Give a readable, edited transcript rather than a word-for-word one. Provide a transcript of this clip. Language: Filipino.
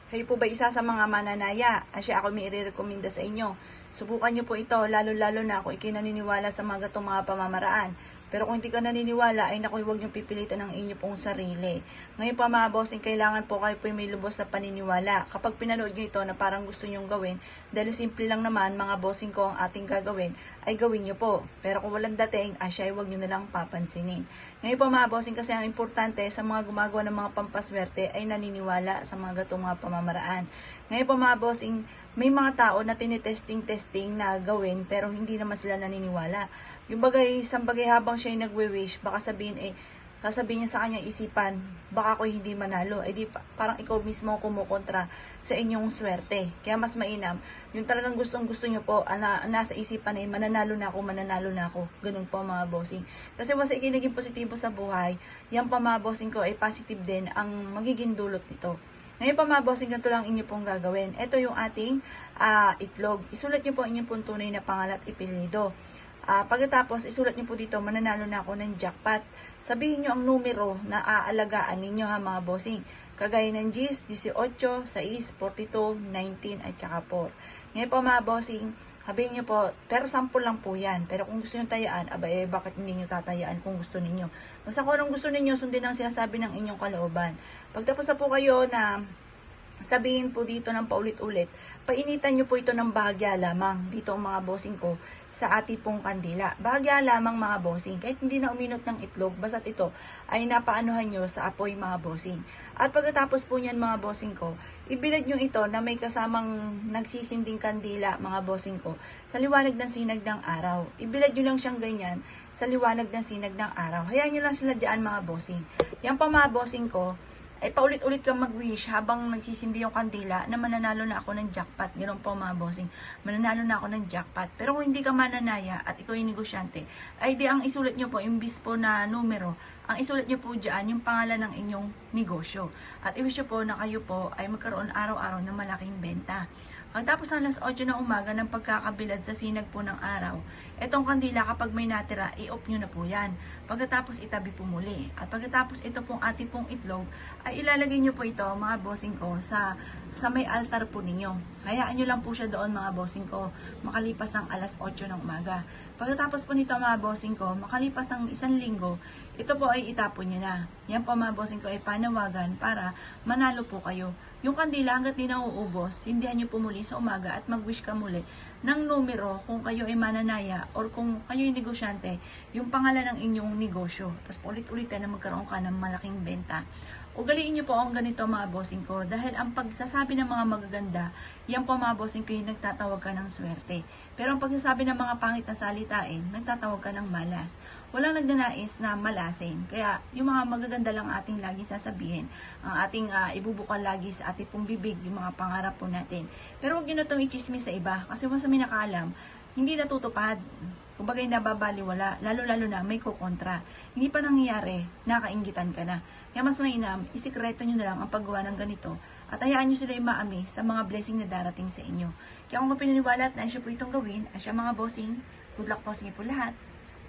Kayo po ba isa sa mga mananaya? Asya ako may i-recommenda sa inyo. Subukan nyo po ito, lalo-lalo na kung ikinaniniwala sa mga gatong mga pamamaraan. Pero kung hindi ka naniniwala, ay naku, huwag niyong pipilitan ang inyo pong sarili. Ngayon pa mga bossing, kailangan po kayo po may lubos na paniniwala. Kapag pinanood nyo ito na parang gusto nyong gawin, dahil simple lang naman mga bossing ko ang ating gagawin, ay gawin nyo po. Pero kung walang dating, asya ay huwag nyo nalang papansinin. Ngayon pa mga bossing, kasi ang importante sa mga gumagawa ng mga pampaswerte ay naniniwala sa mga gatong mga pamamaraan. Ngayon pa mga bossing, may mga tao na tinitesting-testing na gawin pero hindi naman sila naniniwala. Yung bagay, sambagay habang siya ay nagwe-wish, baka sasabihin niya sa kanyang isipan, baka ako hindi manalo. Eh di parang ikaw mismo kumukontra sa inyong swerte. Kaya mas mainam, yung talagang gustong-gusto nyo po, nasa isipan ay mananalo na ako. Ganun po mga bossing. Kasi once ikinaging positibo sa buhay, yan pa mga bossing ko ay positive din ang magiging dulot nito. Ngayon pa mga bossing, ganito lang inyo pong gagawin. Ito yung ating itlog. Isulat nyo po inyong pong tunay na pangalan at ipilido. Pagkatapos, isulat niyo po dito, mananalo na ako ng jackpot. Sabihin niyo ang numero na aalagaan ninyo ha mga bossing. Kagaya ng 10, 18, 6, 42, 19 at saka 4. Ngayon po mga bossing, sabihin niyo po, pero sample lang po yan. Pero kung gusto niyo tayaan, bakit hindi niyo tatayaan kung gusto ninyo? Basta kung anong gusto ninyo, sundin ang sinasabi ng inyong kalooban. Pagtapos na po kayo na sabihin po dito ng paulit-ulit, painitan nyo po ito ng bahagya lamang dito ang mga bossing ko sa ating pong kandila. Bahagya lamang mga bossing, kahit hindi na uminot ng itlog, basta't ito ay napaanuhan nyo sa apoy mga bossing. At pagkatapos po niyan mga bossing ko, ibilad nyo ito na may kasamang nagsisinding kandila mga bossing ko sa liwanag ng sinag ng araw. Ibilad nyo lang siyang ganyan sa liwanag ng sinag ng araw. Hayaan nyo lang sila dyan mga bossing. Yan pa mga bossing ko, ay paulit-ulit kang mag-wish habang nagsisindi yung kandila na mananalo na ako ng jackpot. Ganoon po mga bossing, mananalo na ako ng jackpot. Pero kung hindi ka mananaya at ikaw yung negosyante, ay di ang isulat nyo po, imbis po na numero, ang isulat nyo po dyan yung pangalan ng inyong negosyo. At i-wish nyo po na kayo po ay magkaroon araw-araw ng malaking benta. Pagtapos ng alas 8 ng umaga ng pagkakabilad sa sinag po ng araw, etong kandila kapag may natira, i-off nyo na po yan. Pagkatapos itabi po muli. At pagkatapos ito pong ating pong itlog, ay ilalagay nyo po ito mga bossing ko sa may altar po ninyo. Hayaan nyo lang po siya doon mga bossing ko, makalipas ang alas 8 ng umaga. Pagkatapos po nito mga bossing ko, makalipas ang 1 linggo, ito po ay itapon nyo na. Yan po mga bossing ko ay panawagan para manalo po kayo. Yung kandila hanggat di nauubos, hindihan nyo po muli sa umaga at mag-wish ka muli ng numero kung kayo ay mananaya or kung kayo ay negosyante, yung pangalan ng inyong negosyo. Tapos ulit-ulitin na magkaroon ka ng malaking benta. Ugaliin nyo po ang ganito mga bossing ko dahil ang pagsasabi ng mga magaganda, yan po mga bossing ko yung nagtatawag ka ng swerte. Pero ang pagsasabi ng mga pangit na salitain, nagtatawag ka ng malas. Walang nagnanais na malasin. Kaya yung mga magaganda lang ating lagi sasabihin, ang ating ibubukal lagi sa ating pong bibig, yung mga pangarap po natin. Pero huwag nyo na itong ichismis sa iba kasi once may nakaalam, hindi natutupad. Kumbaga nababaliwala, lalo-lalo na may kukontra. Hindi pa nangyayari, nakainggitan ka na. Kaya mas mainam, isikreto nyo na lang ang paggawa ng ganito at hayaan nyo sila imaami sa mga blessing na darating sa inyo. Kaya kung mapinaniwala at naisyo po itong gawin, asya mga bossing, good luck po sa inyo po lahat.